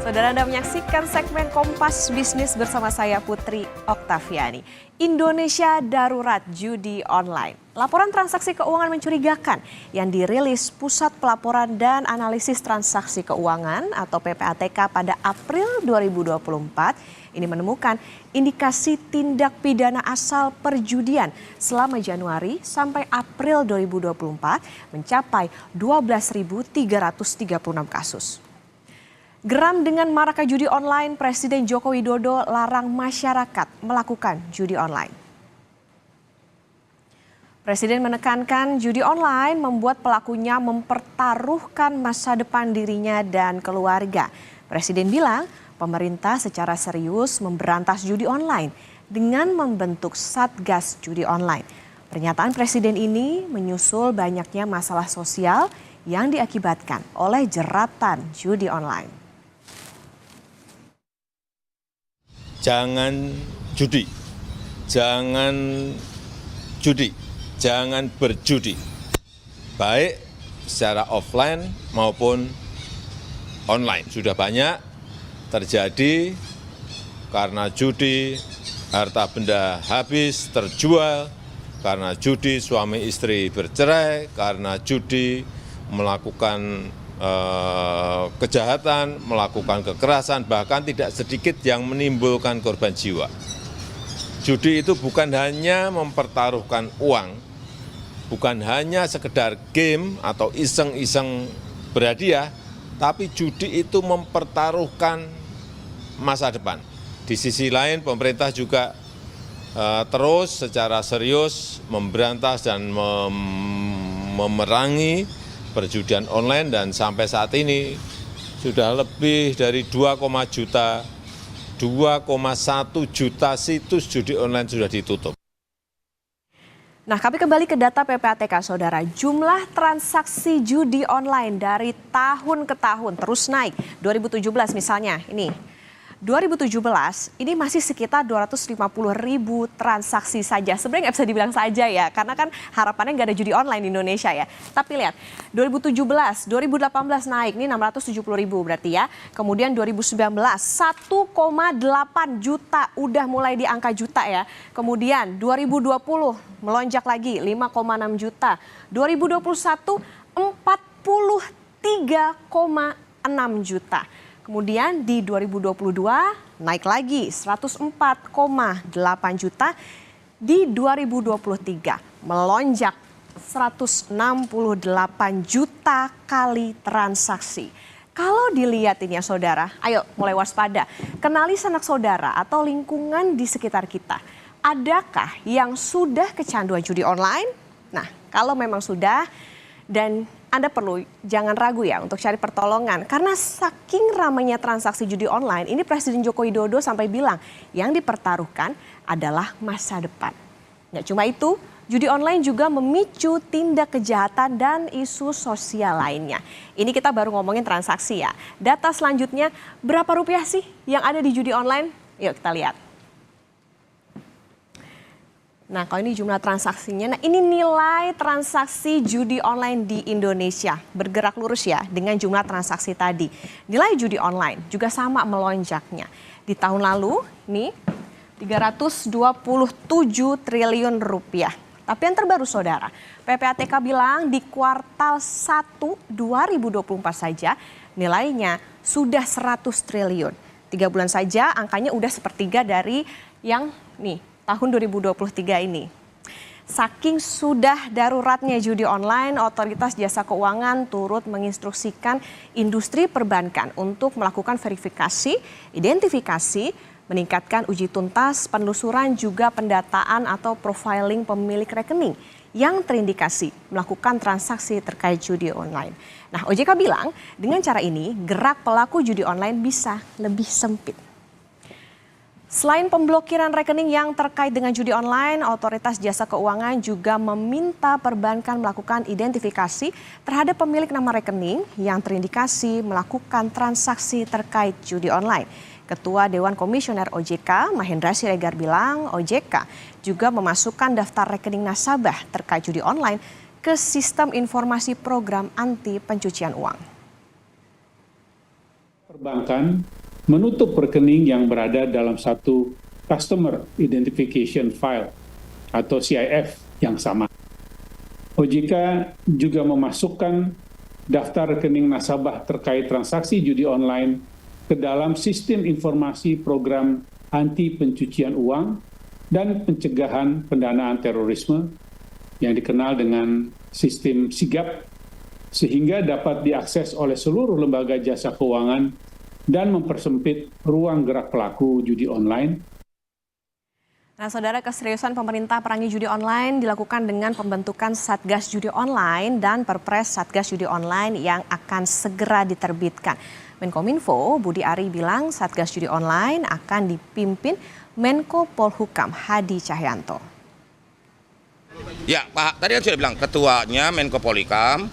Saudara Anda menyaksikan segmen Kompas Bisnis bersama saya Putri Oktaviani. Indonesia darurat judi online. Laporan transaksi keuangan mencurigakan yang dirilis Pusat Pelaporan dan Analisis Transaksi Keuangan atau PPATK pada April 2024 ini menemukan indikasi tindak pidana asal perjudian selama Januari sampai April 2024 mencapai 12.336 kasus. Geram dengan maraknya judi online, Presiden Joko Widodo larang masyarakat melakukan judi online. Presiden menekankan judi online membuat pelakunya mempertaruhkan masa depan dirinya dan keluarga. Presiden bilang pemerintah secara serius memberantas judi online dengan membentuk Satgas Judi Online. Pernyataan Presiden ini menyusul banyaknya masalah sosial yang diakibatkan oleh jeratan judi online. Jangan judi, jangan berjudi, baik secara offline maupun online. Sudah banyak terjadi karena judi, harta benda habis terjual, karena judi suami istri bercerai, karena judi melakukan kejahatan, melakukan kekerasan, bahkan tidak sedikit yang menimbulkan korban jiwa. Judi itu bukan hanya mempertaruhkan uang, bukan hanya sekedar game atau iseng-iseng berhadiah, tapi judi itu mempertaruhkan masa depan. Di sisi lain pemerintah juga terus secara serius memberantas dan memerangi perjudian online dan sampai saat ini sudah lebih dari 2,1 juta situs judi online sudah ditutup. Nah, kami kembali ke data PPATK, Saudara. Jumlah transaksi judi online dari tahun ke tahun terus naik. 2017 misalnya, ini 2017 ini masih sekitar 250.000 transaksi saja. Sebenarnya nggak bisa dibilang saja ya, karena kan harapannya nggak ada judi online di Indonesia ya. Tapi lihat, 2017, 2018 naik, ini 670.000 berarti ya. Kemudian 2019, 1,8 juta, udah mulai di angka juta ya. Kemudian 2020 melonjak lagi, 5,6 juta. 2021, 43,6 juta. Kemudian di 2022 naik lagi 104,8 juta. Di 2023 melonjak 168 juta kali transaksi. Kalau dilihat ini ya saudara, ayo mulai waspada. Kenali sanak saudara atau lingkungan di sekitar kita. Adakah yang sudah kecanduan judi online? Nah, kalau memang sudah dan Anda perlu jangan ragu ya untuk cari pertolongan. Karena saking ramainya transaksi judi online, ini Presiden Joko Widodo sampai bilang yang dipertaruhkan adalah masa depan. Nggak cuma itu, judi online juga memicu tindak kejahatan dan isu sosial lainnya. Ini kita baru ngomongin transaksi ya. Data selanjutnya, berapa rupiah sih yang ada di judi online? Yuk kita lihat. Nah, kalau ini jumlah transaksinya, nah ini nilai transaksi judi online di Indonesia. Bergerak lurus ya dengan jumlah transaksi tadi. Nilai judi online juga sama melonjaknya. Di tahun lalu, nih 327 triliun rupiah. Tapi yang terbaru saudara, PPATK bilang di kuartal 1 2024 saja nilainya sudah 100 triliun. 3 bulan saja angkanya udah sepertiga dari yang nih tahun 2023 ini. Saking sudah daruratnya judi online, Otoritas Jasa Keuangan turut menginstruksikan industri perbankan untuk melakukan verifikasi, identifikasi, meningkatkan uji tuntas, penelusuran juga pendataan atau profiling pemilik rekening yang terindikasi melakukan transaksi terkait judi online. Nah, OJK bilang dengan cara ini gerak pelaku judi online bisa lebih sempit. Selain pemblokiran rekening yang terkait dengan judi online, Otoritas Jasa Keuangan juga meminta perbankan melakukan identifikasi terhadap pemilik nama rekening yang terindikasi melakukan transaksi terkait judi online. Ketua Dewan Komisioner OJK, Mahendra Siregar bilang OJK juga memasukkan daftar rekening nasabah terkait judi online ke Sistem Informasi Program Anti Pencucian Uang. Perbankan menutup rekening yang berada dalam satu Customer Identification File atau CIF yang sama. OJK juga memasukkan daftar rekening nasabah terkait transaksi judi online ke dalam sistem informasi program anti pencucian uang dan pencegahan pendanaan terorisme yang dikenal dengan sistem SIGAP, sehingga dapat diakses oleh seluruh lembaga jasa keuangan dan mempersempit ruang gerak pelaku judi online. Nah, saudara, keseriusan pemerintah perangi judi online dilakukan dengan pembentukan Satgas Judi Online dan Perpres Satgas Judi Online yang akan segera diterbitkan. Menkominfo Budi Ari bilang Satgas Judi Online akan dipimpin Menko Polhukam Hadi Cahyanto. Ya, Pak, tadi kan sudah bilang ketuanya Menko Polhukam,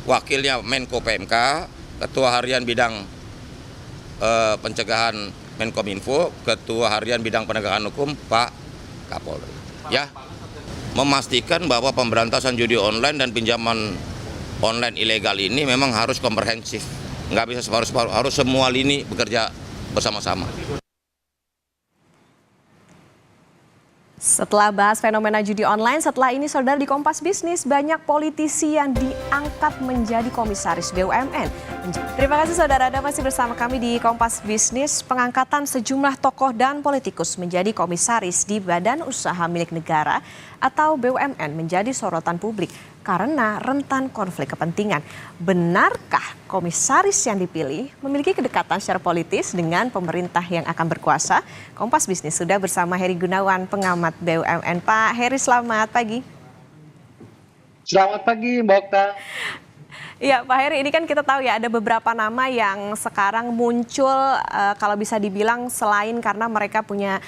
wakilnya Menko PMK, ketua harian bidang pencegahan Menkominfo, ketua harian bidang penegakan hukum Pak Kapolri. Ya, memastikan bahwa pemberantasan judi online dan pinjaman online ilegal ini memang harus komprehensif. Nggak bisa separuh-separuh, harus semua lini bekerja bersama-sama. Setelah bahas fenomena judi online, setelah ini saudara di Kompas Bisnis banyak politisi yang diangkat menjadi komisaris BUMN. Terima kasih saudara, Anda masih bersama kami di Kompas Bisnis. Pengangkatan sejumlah tokoh dan politikus menjadi komisaris di Badan Usaha Milik Negara atau BUMN menjadi sorotan publik karena rentan konflik kepentingan. Benarkah komisaris yang dipilih memiliki kedekatan secara politis dengan pemerintah yang akan berkuasa? Kompas Bisnis sudah bersama Heri Gunawan, pengamat BUMN. Pak Heri, selamat pagi. Selamat pagi, Mbak Okta. Iya, Pak Heri, ini kan kita tahu ya ada beberapa nama yang sekarang muncul kalau bisa dibilang selain karena mereka punya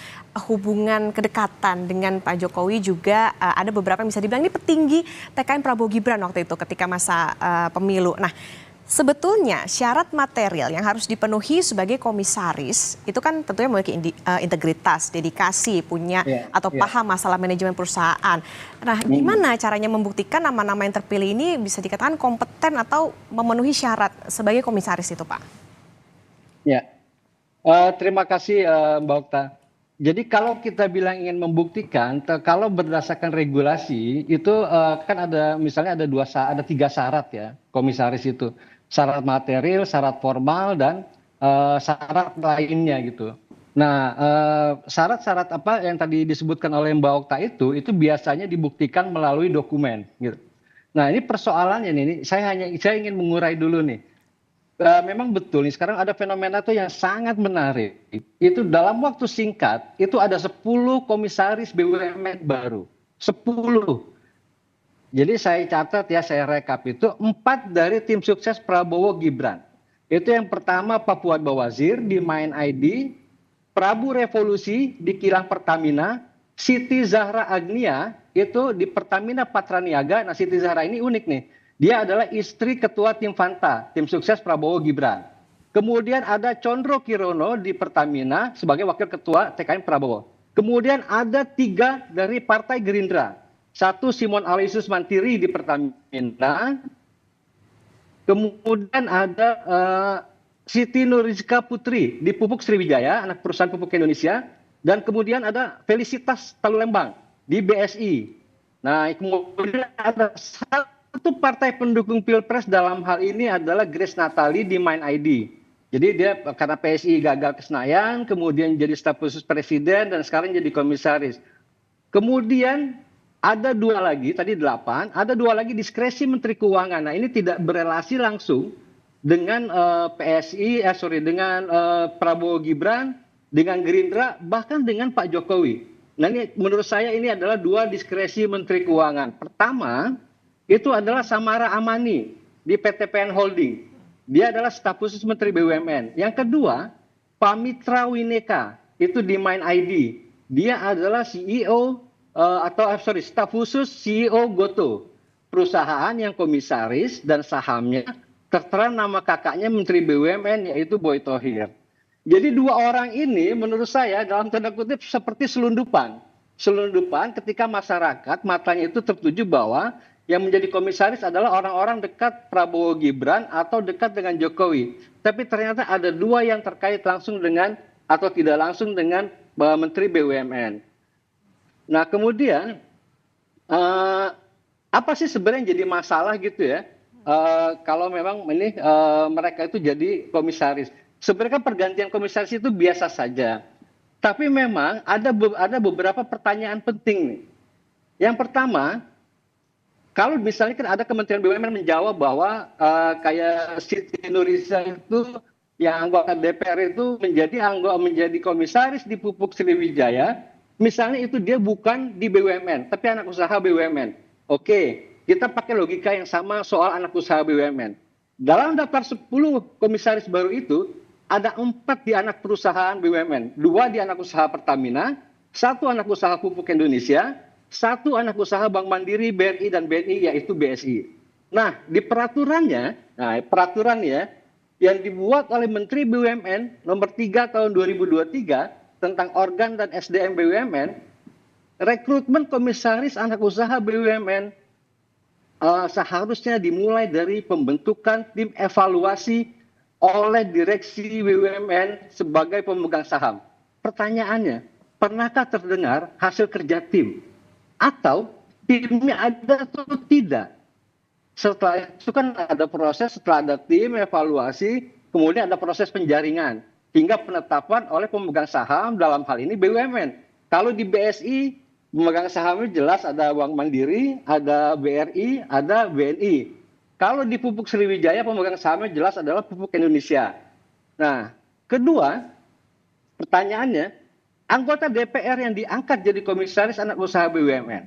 hubungan kedekatan dengan Pak Jokowi, juga ada beberapa yang bisa dibilang ini petinggi TKN Prabowo Gibran waktu itu ketika masa pemilu. Nah, sebetulnya syarat material yang harus dipenuhi sebagai komisaris itu kan tentunya memiliki integritas, dedikasi, punya atau paham masalah manajemen perusahaan. Nah, gimana caranya membuktikan nama-nama yang terpilih ini bisa dikatakan kompeten atau memenuhi syarat sebagai komisaris itu, Pak? Ya, terima kasih Mbak Okta. Jadi kalau kita bilang ingin membuktikan, kalau berdasarkan regulasi itu kan ada misalnya ada 3 syarat ya komisaris itu. Syarat material, syarat formal, dan syarat lainnya gitu. Nah, syarat-syarat apa yang tadi disebutkan oleh Mbak Okta itu biasanya dibuktikan melalui dokumen gitu. Nah, ini persoalannya nih, saya ingin mengurai dulu nih. Memang betul nih sekarang ada fenomena tuh yang sangat menarik. Itu dalam waktu singkat itu ada 10 komisaris BUMN baru. 10. Jadi saya catat ya, saya rekap itu 4 dari tim sukses Prabowo Gibran. Itu yang pertama Pak Fuad Bawazir di Main ID, Prabu Revolusi di kilang Pertamina, Siti Zahra Agnia itu di Pertamina Patraniaga. Nah, Siti Zahra ini unik nih. Dia adalah istri ketua tim Fanta, tim sukses Prabowo Gibran. Kemudian ada Condro Kirono di Pertamina sebagai wakil ketua TKN Prabowo. Kemudian ada 3 dari Partai Gerindra. 1 Simon Aloysius Mantiri di Pertamina. Kemudian ada Siti Nurizka Putri di Pupuk Sriwijaya, anak perusahaan pupuk Indonesia. Dan kemudian ada Felicitas Talulembang di BSI. Nah, kemudian ada satu partai pendukung Pilpres dalam hal ini adalah Grace Natali di Main ID. Jadi dia karena PSI gagal ke Senayan, kemudian jadi staf khusus presiden dan sekarang jadi komisaris. Kemudian ada 2 lagi, tadi 8, ada 2 lagi diskresi Menteri Keuangan. Nah, ini tidak berelasi langsung dengan dengan Prabowo Gibran, dengan Gerindra, bahkan dengan Pak Jokowi. Nah, ini menurut saya ini adalah 2 diskresi Menteri Keuangan. Pertama, itu adalah Samara Amani di PTPN Holding. Dia adalah staf khusus Menteri BUMN. Yang kedua, Pak Mitra Wineka, itu di Main ID. Dia adalah staf khusus CEO Goto. Perusahaan yang komisaris dan sahamnya tertera nama kakaknya Menteri BUMN, yaitu Boy Thohir. Jadi 2 orang ini menurut saya dalam tanda kutip seperti selundupan. Selundupan ketika masyarakat matanya itu tertuju bahwa yang menjadi komisaris adalah orang-orang dekat Prabowo Gibran atau dekat dengan Jokowi. tapi ternyata ada 2 yang terkait langsung dengan atau tidak langsung dengan Menteri BUMN. Nah, kemudian apa sih sebenarnya yang jadi masalah gitu ya? Kalau memang ini mereka itu jadi komisaris. Sebenarnya kan pergantian komisaris itu biasa saja. Tapi memang ada beberapa pertanyaan penting nih. Yang pertama, kalau misalnya kan ada Kementerian BUMN menjawab bahwa kayak Siti Nurisa itu yang anggota DPR itu menjadi komisaris di Pupuk Sriwijaya, misalnya itu dia bukan di BUMN, tapi anak usaha BUMN. Oke, kita pakai logika yang sama soal anak usaha BUMN. Dalam daftar 10 komisaris baru itu, ada 4 di anak perusahaan BUMN, 2 di anak usaha Pertamina, 1 anak usaha Pupuk Indonesia, 1 anak usaha Bank Mandiri, BRI, dan BNI, yaitu BSI. Nah, di peraturannya yang dibuat oleh Menteri BUMN nomor 3 tahun 2023 tentang organ dan SDM BUMN, rekrutmen komisaris anak usaha BUMN seharusnya dimulai dari pembentukan tim evaluasi oleh direksi BUMN sebagai pemegang saham. Pertanyaannya, pernahkah terdengar hasil kerja tim? Atau timnya ada atau tidak? Setelah itu kan ada proses, setelah ada tim evaluasi, kemudian ada proses penjaringan hingga penetapan oleh pemegang saham, dalam hal ini BUMN. Kalau di BSI, pemegang sahamnya jelas ada Bank Mandiri, ada BRI, ada BNI. Kalau di Pupuk Sriwijaya, pemegang sahamnya jelas adalah Pupuk Indonesia. Nah, kedua, pertanyaannya, anggota DPR yang diangkat jadi komisaris anak usaha BUMN,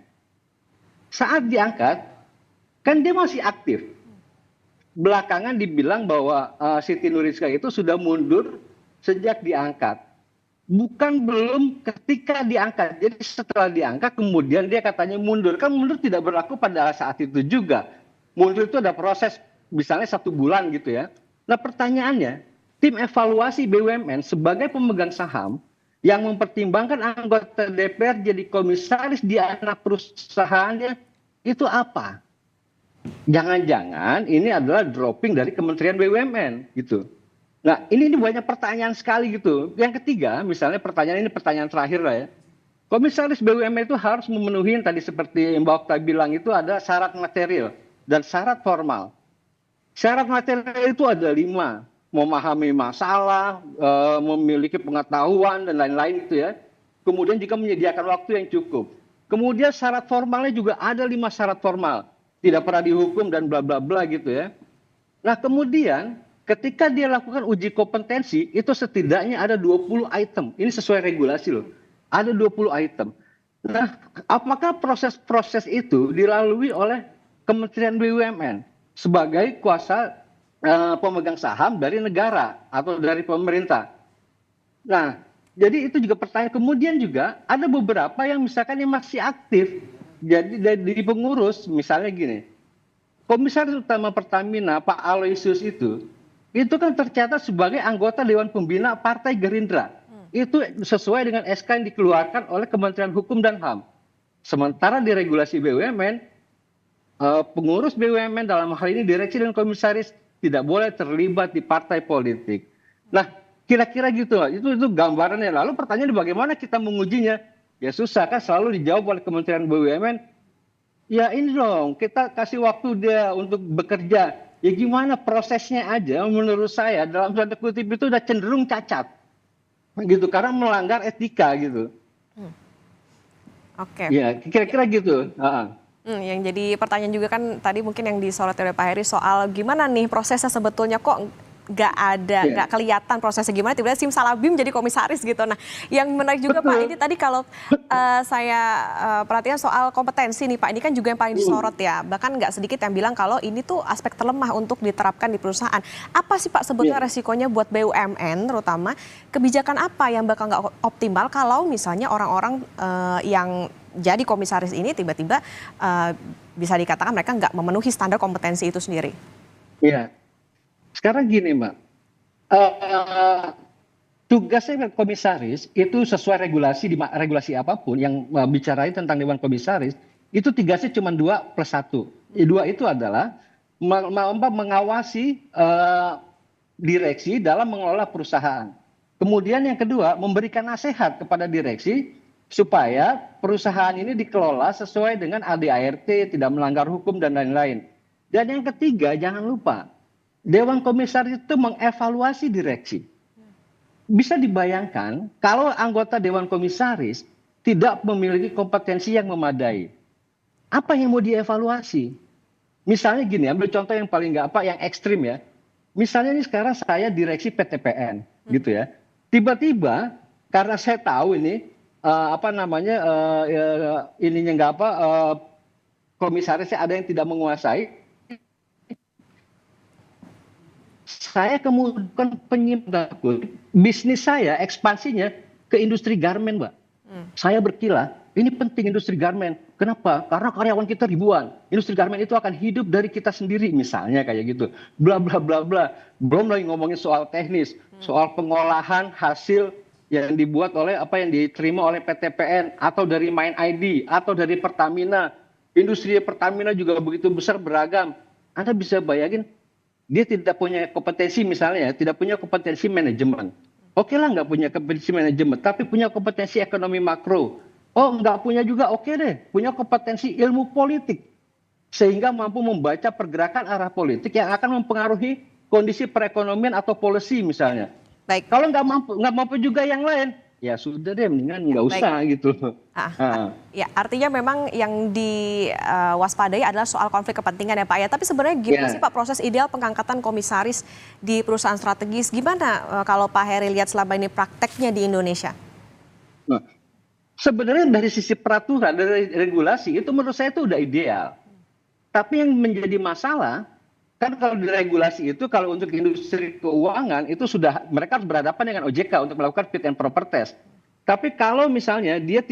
saat diangkat, kan dia masih aktif. Belakangan dibilang bahwa Siti Nurisa itu sudah mundur sejak diangkat. Bukan belum ketika diangkat. Jadi setelah diangkat, kemudian dia katanya mundur. Kan mundur tidak berlaku pada saat itu juga. Mundur itu ada proses, misalnya 1 bulan gitu ya. Nah, pertanyaannya, tim evaluasi BUMN sebagai pemegang saham yang mempertimbangkan anggota DPR jadi komisaris di anak perusahaannya itu apa? Jangan-jangan ini adalah dropping dari Kementerian BUMN gitu. Nah, ini banyak pertanyaan sekali gitu. Yang ketiga, misalnya pertanyaan terakhir lah ya. Komisaris BUMN itu harus memenuhi tadi seperti Mbak Okta bilang itu ada syarat material dan syarat formal. Syarat material itu ada 5. Memahami masalah, memiliki pengetahuan, dan lain-lain gitu ya. Kemudian juga menyediakan waktu yang cukup. Kemudian syarat formalnya juga ada 5 syarat formal. Tidak pernah dihukum dan bla bla bla gitu ya. Nah, kemudian ketika dia lakukan uji kompetensi, itu setidaknya ada 20 item. Ini sesuai regulasi loh. Ada 20 item. Nah, apakah proses-proses itu dilalui oleh Kementerian BUMN sebagai kuasa pemegang saham dari negara atau dari pemerintah? Nah, jadi itu juga pertanyaan. Kemudian juga ada beberapa yang misalkan yang masih aktif jadi di pengurus, misalnya gini, Komisaris Utama Pertamina Pak Aloysius itu kan tercatat sebagai anggota Dewan Pembina Partai Gerindra. Itu sesuai dengan SK yang dikeluarkan oleh Kementerian Hukum dan HAM. Sementara di regulasi BUMN, pengurus BUMN dalam hal ini direksi dan komisaris tidak boleh terlibat di partai politik. Nah, kira-kira gitu. Itu gambarannya. Lalu pertanyaannya bagaimana kita mengujinya? Ya susah kan, selalu dijawab oleh Kementerian BUMN. Ya ini dong, kita kasih waktu dia untuk bekerja. Ya gimana prosesnya aja, menurut saya dalam tanda kutip itu udah cenderung cacat. Gitu, karena melanggar etika gitu. Oke. Ya, kira-kira gitu. Yang jadi pertanyaan juga kan tadi mungkin yang disoroti oleh Pak Heri soal gimana nih prosesnya sebetulnya kok nggak kelihatan prosesnya gimana tiba-tiba simsalabim jadi komisaris gitu. Nah, yang menarik juga Pak, ini tadi kalau saya perhatikan soal kompetensi nih Pak, ini kan juga yang paling disorot ya. Bahkan nggak sedikit yang bilang kalau ini tuh aspek terlemah untuk diterapkan di perusahaan. Apa sih Pak sebetulnya resikonya buat BUMN terutama, kebijakan apa yang bakal nggak optimal kalau misalnya orang-orang yang jadi komisaris ini tiba-tiba bisa dikatakan mereka nggak memenuhi standar kompetensi itu sendiri? Iya. Sekarang gini Mbak, tugasnya komisaris itu sesuai regulasi apapun yang bicarain tentang Dewan Komisaris, itu tugasnya cuma 2+1. 2 itu adalah mengawasi direksi dalam mengelola perusahaan. Kemudian yang kedua, memberikan nasihat kepada direksi supaya perusahaan ini dikelola sesuai dengan ADART, tidak melanggar hukum dan lain-lain. Dan yang ketiga, jangan lupa, Dewan Komisaris itu mengevaluasi direksi. Bisa dibayangkan kalau anggota Dewan Komisaris tidak memiliki kompetensi yang memadai. Apa yang mau dievaluasi? Misalnya gini, ambil contoh yang paling yang ekstrim ya. Misalnya ini sekarang saya direksi PTPN, gitu ya. Tiba-tiba karena saya tahu ini ininya komisarisnya ada yang tidak menguasai, saya kemudian penyimpanan bisnis saya ekspansinya ke industri garmen, Mbak. Saya berkilah, ini penting industri garmen. Kenapa? Karena karyawan kita ribuan. Industri garmen itu akan hidup dari kita sendiri, misalnya kayak gitu. Bla bla bla bla. Belum lagi ngomongin soal teknis, soal pengolahan hasil yang dibuat oleh yang diterima oleh PTPN atau dari Main ID atau dari Pertamina. Industri Pertamina juga begitu besar, beragam. Anda bisa bayangin dia tidak punya kompetensi, misalnya tidak punya kompetensi manajemen. Oke lah nggak punya kompetensi manajemen, tapi punya kompetensi ekonomi makro. Oh nggak punya juga, oke deh, punya kompetensi ilmu politik. Sehingga mampu membaca pergerakan arah politik yang akan mempengaruhi kondisi perekonomian atau policy misalnya. Baik. Kalau nggak mampu juga yang lain, ya sudah deh, mendingan nggak usah gitu. Ya, artinya memang yang diwaspadai adalah soal konflik kepentingan ya Pak ya. Tapi sebenarnya gimana sih Pak proses ideal pengangkatan komisaris di perusahaan strategis? Gimana kalau Pak Heri lihat selama ini prakteknya di Indonesia? Nah, sebenarnya dari sisi peraturan, dari regulasi itu menurut saya itu udah ideal. Tapi yang menjadi masalah kan kalau di regulasi itu, kalau untuk industri keuangan itu sudah mereka harus berhadapan dengan OJK untuk melakukan fit and proper test. Tapi kalau misalnya dia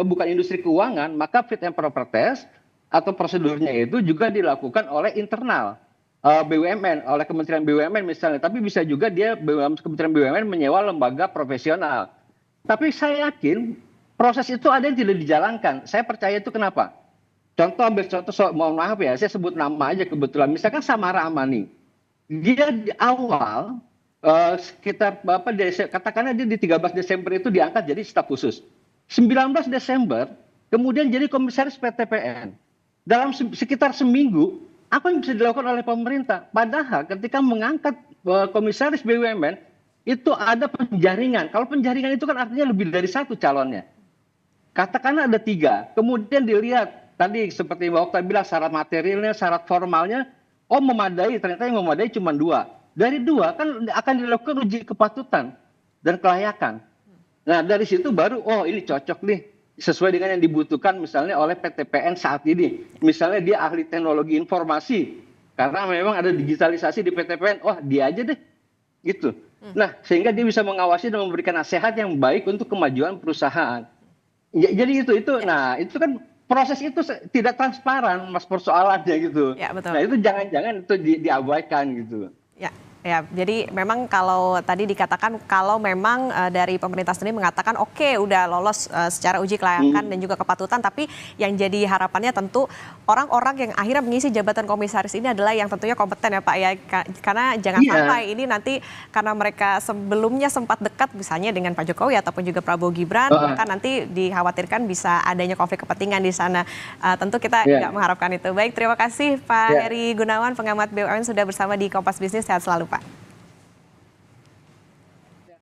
bukan industri keuangan, maka fit and proper test atau prosedurnya itu juga dilakukan oleh internal BUMN, oleh Kementerian BUMN misalnya. Tapi bisa juga Kementerian BUMN menyewa lembaga profesional. Tapi saya yakin proses itu ada yang tidak dijalankan. Saya percaya itu kenapa? Ambil contoh, mohon maaf ya, saya sebut nama aja kebetulan. Misalkan Samara Amani, dia di awal sekitar katakanlah dia di 13 Desember itu diangkat jadi staf khusus. 19 Desember kemudian jadi komisaris PTPN. Dalam sekitar seminggu, apa yang bisa dilakukan oleh pemerintah? Padahal ketika mengangkat komisaris BUMN itu ada penjaringan. Kalau penjaringan itu kan artinya lebih dari satu calonnya. Katakanlah ada 3, kemudian dilihat tadi seperti Mbak Okta bilang syarat materialnya, syarat formalnya, memadai, ternyata yang memadai cuma 2. Dari 2 kan akan dilakukan uji kepatutan dan kelayakan. Nah dari situ baru, ini cocok nih, sesuai dengan yang dibutuhkan misalnya oleh PTPN saat ini. Misalnya dia ahli teknologi informasi, karena memang ada digitalisasi di PTPN, dia aja deh, gitu. Nah sehingga dia bisa mengawasi dan memberikan nasihat yang baik untuk kemajuan perusahaan. Jadi itu kan proses itu tidak transparan, Mas, persoalannya gitu. Ya, betul. Nah itu jangan-jangan itu diabaikan gitu. Ya, jadi memang kalau tadi dikatakan kalau memang dari pemerintah sendiri mengatakan oke, udah lolos secara uji kelayakan dan juga kepatutan, tapi yang jadi harapannya tentu orang-orang yang akhirnya mengisi jabatan komisaris ini adalah yang tentunya kompeten ya Pak ya, karena jangan sampai ini nanti karena mereka sebelumnya sempat dekat misalnya dengan Pak Jokowi ataupun juga Prabowo Gibran, maka nanti dikhawatirkan bisa adanya konflik kepentingan di sana. Tentu kita nggak mengharapkan itu. Baik, terima kasih Pak Heri Gunawan, pengamat BUMN sudah bersama di Kompas Bisnis. Sehat selalu Pak.